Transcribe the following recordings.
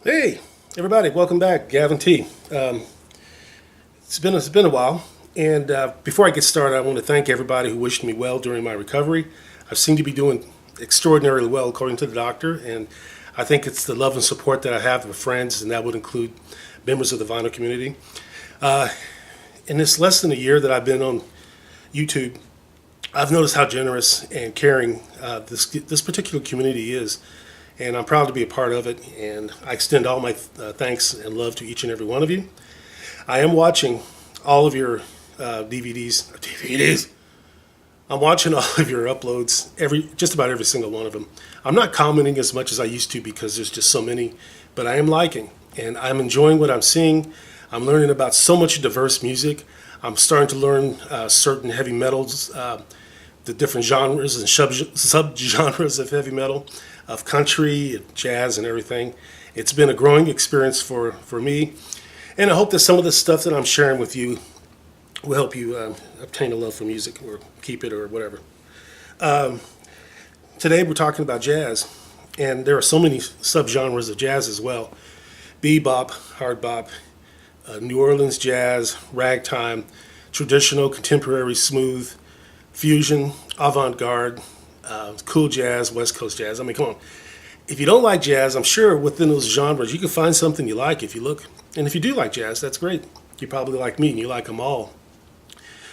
Hey, everybody! Welcome back, Gavin T. It's been a while, and before I get started, I want to thank everybody who wished me well during my recovery. I seem to be doing extraordinarily well, according to the doctor, and I think it's the love and support that I have with friends, and that would include members of the vinyl community. In this less than a year that I've been on YouTube, I've noticed how generous and caring this particular community is, and I'm proud to be a part of it. And I extend all my thanks and love to each and every one of you. I am watching all of your DVDs. I'm watching all of your uploads, just about every single one of them. I'm not commenting as much as I used to because there's just so many, but I am liking and I'm enjoying what I'm seeing. I'm learning about so much diverse music. I'm starting to learn certain heavy metals, the different genres and subgenres of heavy metal, of country, and jazz, and everything. It's been a growing experience for me, and I hope that some of the stuff that I'm sharing with you will help you obtain a love for music or keep it or whatever. Today we're talking about jazz, and there are so many subgenres of jazz as well. Bebop, hard bop, New Orleans jazz, ragtime, traditional, contemporary, smooth, fusion, avant-garde, cool jazz, West Coast jazz. I mean, come on. If you don't like jazz, I'm sure within those genres you can find something you like if you look. And if you do like jazz, that's great. You probably like me and you like them all.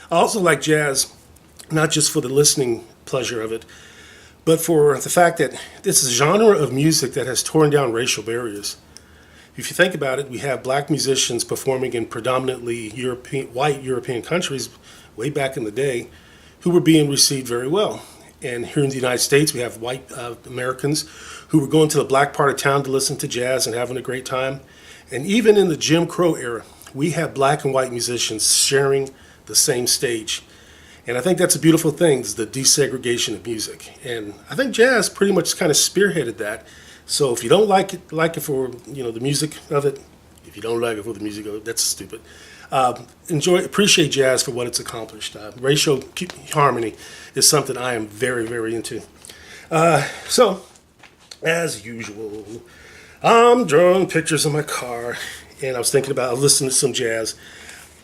I also like jazz, not just for the listening pleasure of it, but for the fact that this is a genre of music that has torn down racial barriers. If you think about it, we have black musicians performing in predominantly white European countries way back in the day who were being received very well. And here in the United States, we have white Americans who were going to the black part of town to listen to jazz and having a great time. And even in the Jim Crow era, we have black and white musicians sharing the same stage. And I think that's a beautiful thing, is the desegregation of music. And I think jazz pretty much kind of spearheaded that. So if you don't like it for the music of it, if you don't like it for the music of it, that's stupid. Appreciate jazz for what it's accomplished. Racial harmony is something I am very, very into. So, as usual, I'm drawing pictures in my car, and I was thinking about listening to some jazz.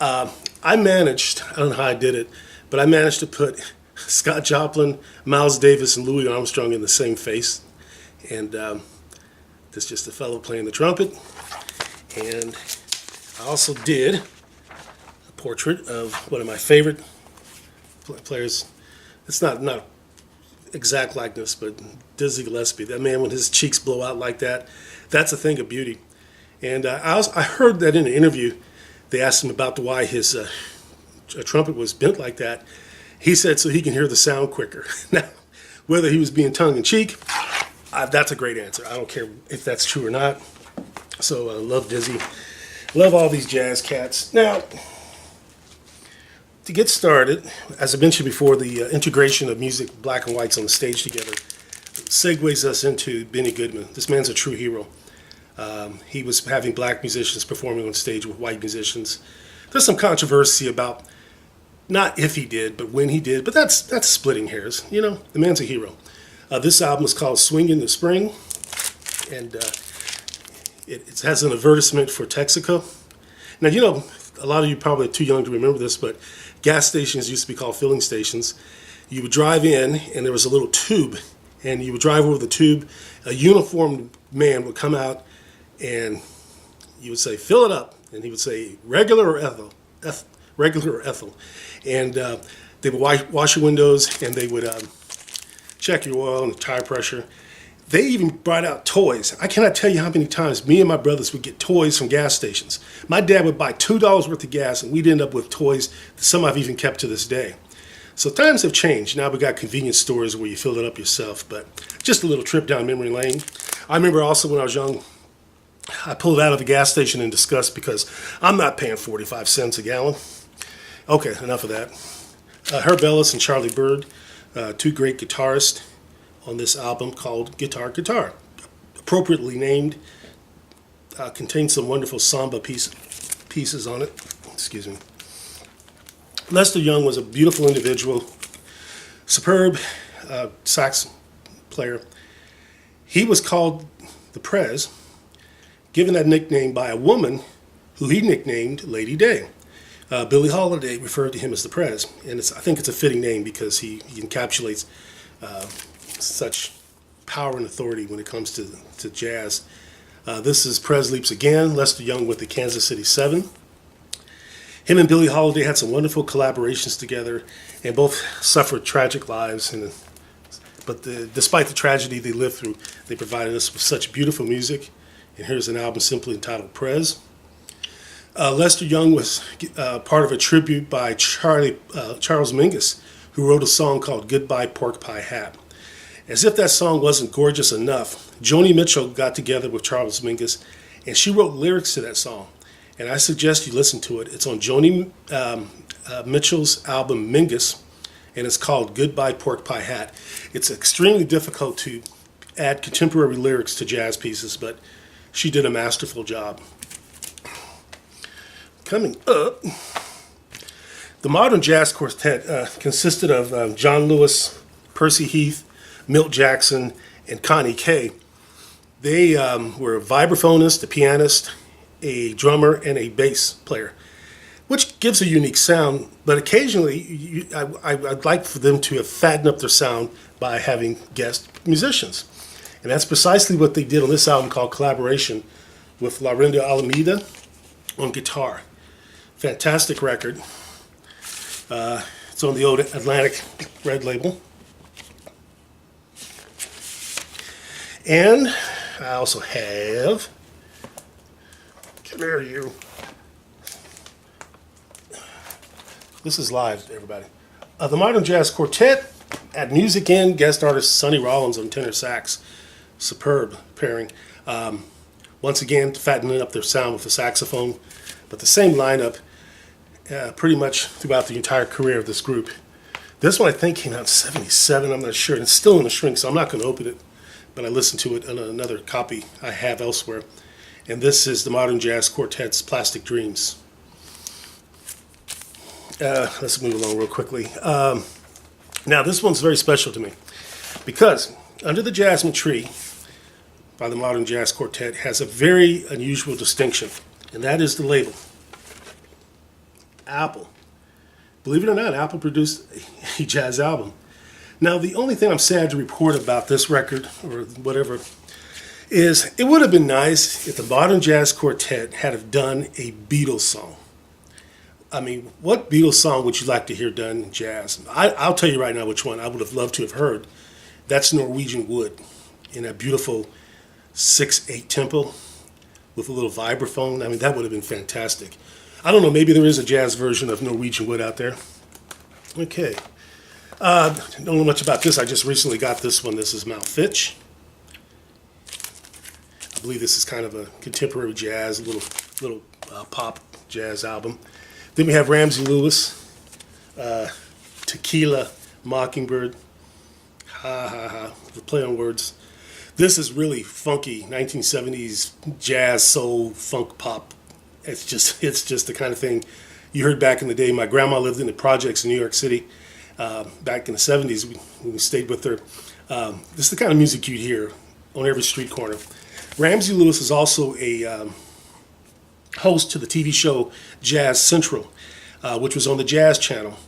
I don't know how I did it, but I managed to put Scott Joplin, Miles Davis, and Louis Armstrong in the same face. And there's just a fellow playing the trumpet. And I also did a portrait of one of my favorite players. It's not exact likeness, but Dizzy Gillespie. That man, when his cheeks blow out like that, that's a thing of beauty. And I heard that in an interview, they asked him about why his trumpet was bent like that. He said so he can hear the sound quicker. Now, whether he was being tongue-in-cheek, that's a great answer. I don't care if that's true or not. So I love Dizzy. Love all these jazz cats. Now, to get started, as I mentioned before, the integration of music, black and whites on the stage together, segues us into Benny Goodman. This man's a true hero. He was having black musicians performing on stage with white musicians. There's some controversy about not if he did, but when he did. But that's splitting hairs. The man's a hero. This album is called Swing in the Spring, and it has an advertisement for Texaco. Now, a lot of you probably are too young to remember this, but gas stations used to be called filling stations. You would drive in, and there was a little tube, and you would drive over the tube. A uniformed man would come out, and you would say, "Fill it up," and he would say, "Regular or ethyl?" Regular or ethyl. And they would wash your windows, and they would check your oil and tire pressure. They even brought out toys. I cannot tell you how many times me and my brothers would get toys from gas stations. My dad would buy $2 worth of gas, and we'd end up with toys that some I've even kept to this day. So times have changed. Now we got convenience stores where you fill it up yourself, but just a little trip down memory lane. I remember also when I was young, I pulled out of the gas station in disgust because I'm not paying 45 cents a gallon. Okay, enough of that. Herb Ellis and Charlie Bird, two great guitarists on this album called Guitar Guitar. Appropriately named, contains some wonderful samba pieces on it. Excuse me. Lester Young was a beautiful individual, superb sax player. He was called the Prez given that nickname by a woman who he nicknamed Lady Day. Billie Holiday referred to him as the Prez, and I think it's a fitting name because he encapsulates such power and authority when it comes to jazz. This is Prez Leaps Again, Lester Young with the Kansas City Seven. Him and Billie Holiday had some wonderful collaborations together, and both suffered tragic lives. But despite the tragedy they lived through, they provided us with such beautiful music. And here's an album simply entitled Prez. Lester Young was part of a tribute by Charles Mingus, who wrote a song called Goodbye Pork Pie Hat. As if that song wasn't gorgeous enough, Joni Mitchell got together with Charles Mingus, and she wrote lyrics to that song. And I suggest you listen to it. It's on Joni Mitchell's album Mingus, and it's called Goodbye Pork Pie Hat. It's extremely difficult to add contemporary lyrics to jazz pieces, but she did a masterful job. Coming up, the modern jazz quartet consisted of John Lewis, Percy Heath, Milt Jackson, and Connie Kay. They were a vibraphonist, a pianist, a drummer, and a bass player, which gives a unique sound, but occasionally I'd like for them to have fattened up their sound by having guest musicians. And that's precisely what they did on this album called Collaboration with Laurinda Alameda on guitar. Fantastic record. It's on the old Atlantic Red label. And I also have, come here you. This is live, everybody. The Modern Jazz Quartet at Music Inn, guest artist Sonny Rollins on tenor sax. Superb pairing. Once again, fattening up their sound with the saxophone, but the same lineup pretty much throughout the entire career of this group. This one I think came out in '77, I'm not sure, and it's still in the shrink, so I'm not going to open it, but I listened to it on another copy I have elsewhere. And this is the Modern Jazz Quartet's Plastic Dreams. Let's move along real quickly. Now, this one's very special to me because Under the Jasmine Tree by the Modern Jazz Quartet has a very unusual distinction, and that is the label. Apple. Believe it or not, Apple produced a jazz album. Now, the only thing I'm sad to report about this record, or whatever, is it would have been nice if the Modern Jazz Quartet had have done a Beatles song. I mean, what Beatles song would you like to hear done in jazz? I'll tell you right now which one I would have loved to have heard. That's Norwegian Wood in that beautiful 6/8 tempo with a little vibraphone. I mean, that would have been fantastic. I don't know, maybe there is a jazz version of Norwegian Wood out there. Okay. Don't know much about this. I just recently got this one. This is Mount Fitch. I believe this is kind of a contemporary jazz, little pop jazz album. Then we have Ramsey Lewis, Tequila Mockingbird. Ha ha ha, the play on words. This is really funky 1970s jazz, soul, funk pop. It's just the kind of thing you heard back in the day. My grandma lived in the projects in New York City back in the 70s. We stayed with her. This is the kind of music you'd hear on every street corner. Ramsey Lewis is also a host to the TV show Jazz Central, which was on the Jazz Channel.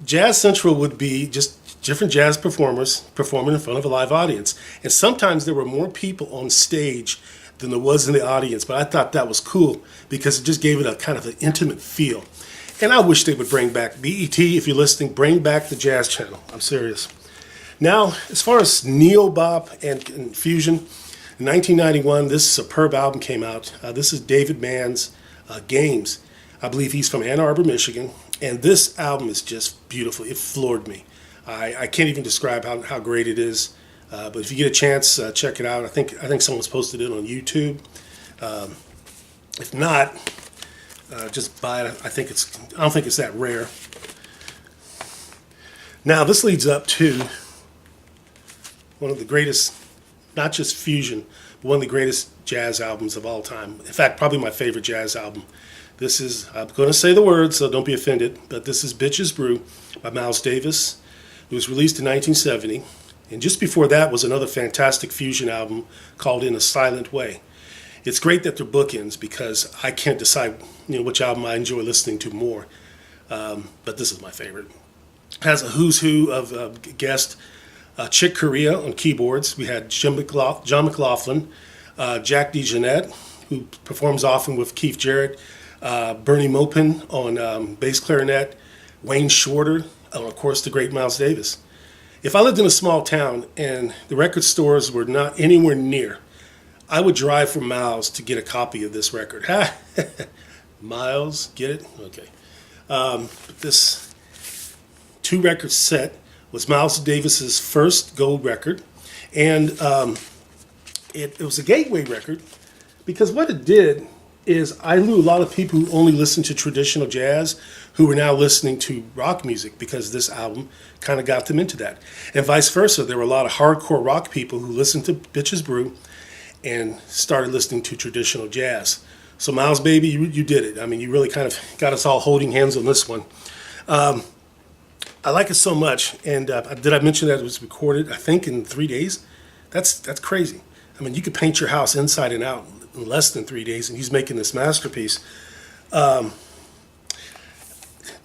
Jazz Central would be just different jazz performers performing in front of a live audience. And sometimes there were more people on stage than there was in the audience, but I thought that was cool because it just gave it a kind of an intimate feel. And I wish they would bring back BET, if you're listening, bring back the Jazz Channel. I'm serious. Now, as far as neo-bop and fusion, in 1991, this superb album came out. This is David Mann's Games. I believe he's from Ann Arbor, Michigan, and this album is just beautiful. It floored me. I can't even describe how great it is. But if you get a chance, check it out. I think someone's posted it on YouTube. If not, just buy it. I don't think it's that rare. Now this leads up to one of the greatest, not just fusion, but one of the greatest jazz albums of all time. In fact, probably my favorite jazz album. This is, I'm going to say the words, so don't be offended, but this is Bitches Brew by Miles Davis. It was released in 1970. And just before that was another fantastic fusion album called In a Silent Way. It's great that they're bookends because I can't decide, which album I enjoy listening to more. But this is my favorite. It has a who's who of guests. Chick Corea on keyboards. We had John McLaughlin, Jack DeJohnette, who performs often with Keith Jarrett, Bernie Maupin on bass clarinet, Wayne Shorter, and of course the great Miles Davis. If I lived in a small town and the record stores were not anywhere near, I would drive for miles to get a copy of this record. Miles, get it? Okay. This 2-record set was Miles Davis's first gold record, and it was a gateway record because what it did is I knew a lot of people who only listened to traditional jazz who were now listening to rock music because this album kind of got them into that. And vice versa, there were a lot of hardcore rock people who listened to Bitches Brew and started listening to traditional jazz. So Miles, baby, you did it. I mean, you really kind of got us all holding hands on this one. I like it so much, and did I mention that it was recorded, I think, in 3 days? That's crazy. I mean, you could paint your house inside and out in less than 3 days, and he's making this masterpiece. There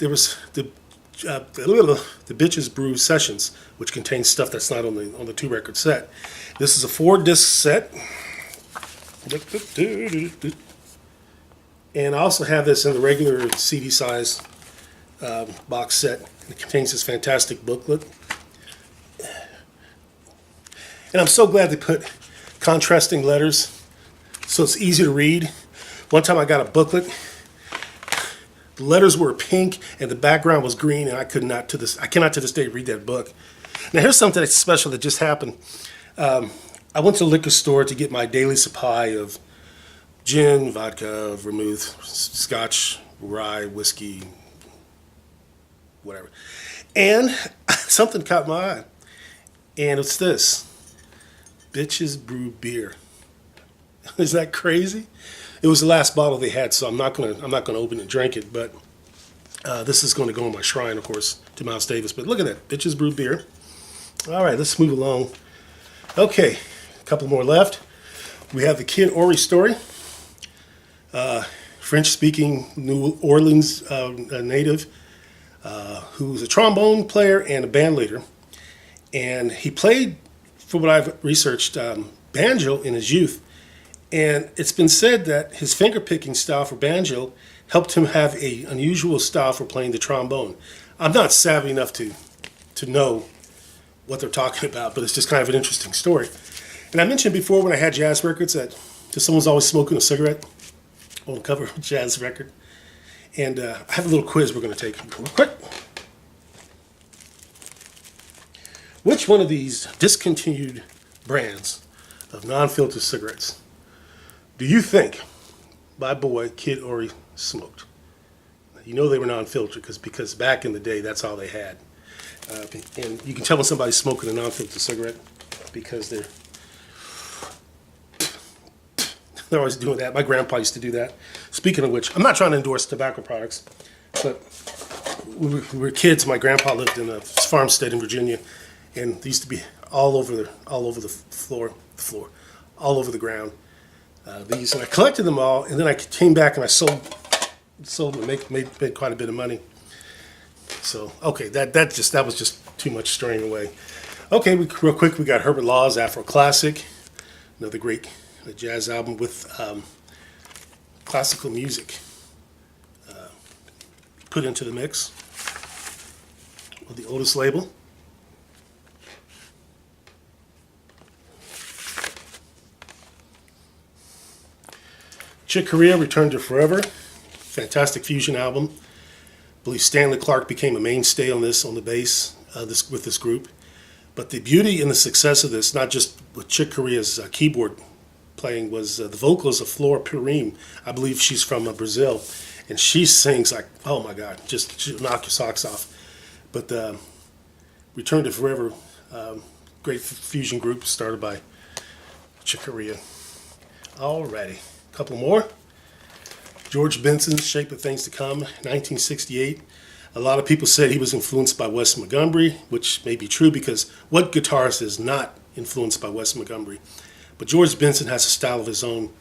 was the Bitches Brew Sessions, which contains stuff that's not on the 2-record set. This is a 4-disc set. And I also have this in the regular CD size box set. It contains this fantastic booklet. And I'm so glad they put contrasting letters so it's easy to read. One time I got a booklet. The letters were pink and the background was green, and I cannot to this day read that book. Now here's something that's special that just happened. I went to the liquor store to get my daily supply of gin, vodka, vermouth, scotch, rye, whiskey, whatever. And something caught my eye. And it's this. Bitches Brew beer. Is that crazy? It was the last bottle they had, so I'm not gonna open and drink it, but this is gonna go on my shrine, of course, to Miles Davis. But look at that, Bitches Brew beer. All right, let's move along. Okay, a couple more left. We have the Kid Ory story. French-speaking New Orleans native who's a trombone player and a band leader. And he played, from what I've researched, banjo in his youth. And it's been said that his finger-picking style for banjo helped him have an unusual style for playing the trombone. I'm not savvy enough to know what they're talking about, but it's just kind of an interesting story. And I mentioned before when I had jazz records that someone's always smoking a cigarette on the cover of a jazz record. And I have a little quiz we're going to take real quick. Which one of these discontinued brands of non-filter cigarettes do you think my boy Kid Ory smoked? You know they were non-filtered because back in the day that's all they had. And you can tell when somebody's smoking a non-filter cigarette because they're always doing that. My grandpa used to do that. Speaking of which, I'm not trying to endorse tobacco products, but when we were kids, my grandpa lived in a farmstead in Virginia, and they used to be all over the floor, all over the ground. These, and I collected them all, and then I came back and I sold them, and made quite a bit of money. So okay, that was just too much straying away. Okay, real quick, we got Herbert Laws, Afro Classic, another great jazz album with classical music put into the mix of the Otis label. Chick Corea, Return to Forever, fantastic fusion album. I believe Stanley Clarke became a mainstay on the bass with this group. But the beauty and the success of this, not just with Chick Corea's keyboard playing, was the vocals of Flora Purim. I believe she's from Brazil, and she sings like, oh my God, just knock your socks off. But Return to Forever, great fusion group started by Chick Corea. Alrighty, a couple more. George Benson's Shape of Things to Come, 1968. A lot of people said he was influenced by Wes Montgomery, which may be true because what guitarist is not influenced by Wes Montgomery? But George Benson has a style of his own.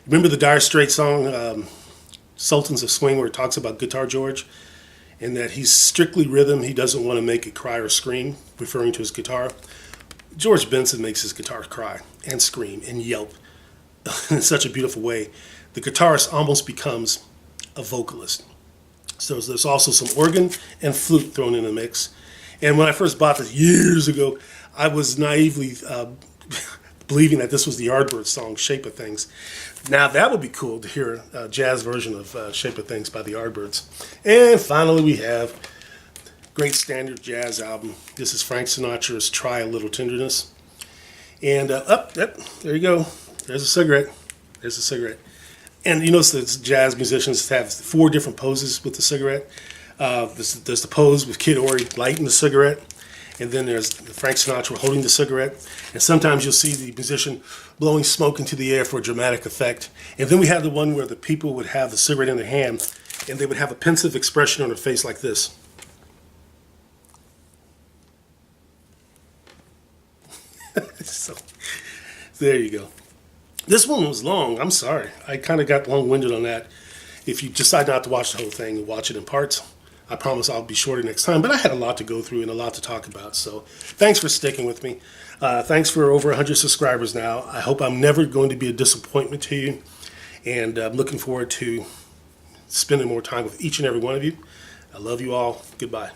Remember the Dire Straits song, Sultans of Swing, where it talks about Guitar George? And that he's strictly rhythm. He doesn't want to make it cry or scream, referring to his guitar. George Benson makes his guitar cry and scream and yelp in such a beautiful way. The guitarist almost becomes a vocalist. So there's also some organ and flute thrown in the mix. And when I first bought this years ago, I was naively believing that this was the Yardbirds song, Shape of Things. Now that would be cool to hear a jazz version of Shape of Things by the Yardbirds. And finally we have great standard jazz album. This is Frank Sinatra's Try a Little Tenderness. And there you go. There's a cigarette. There's a cigarette. And you notice that jazz musicians have 4 different poses with the cigarette. There's the pose with Kid Ory lighting the cigarette. And then there's Frank Sinatra holding the cigarette. And sometimes you'll see the musician blowing smoke into the air for a dramatic effect. And then we have the one where the people would have the cigarette in their hand and they would have a pensive expression on their face like this. So there you go. This one was long. I'm sorry. I kind of got long-winded on that. If you decide not to watch the whole thing and watch it in parts, I promise I'll be shorter next time. But I had a lot to go through and a lot to talk about. So thanks for sticking with me. Thanks for over 100 subscribers now. I hope I'm never going to be a disappointment to you. And I'm looking forward to spending more time with each and every one of you. I love you all. Goodbye.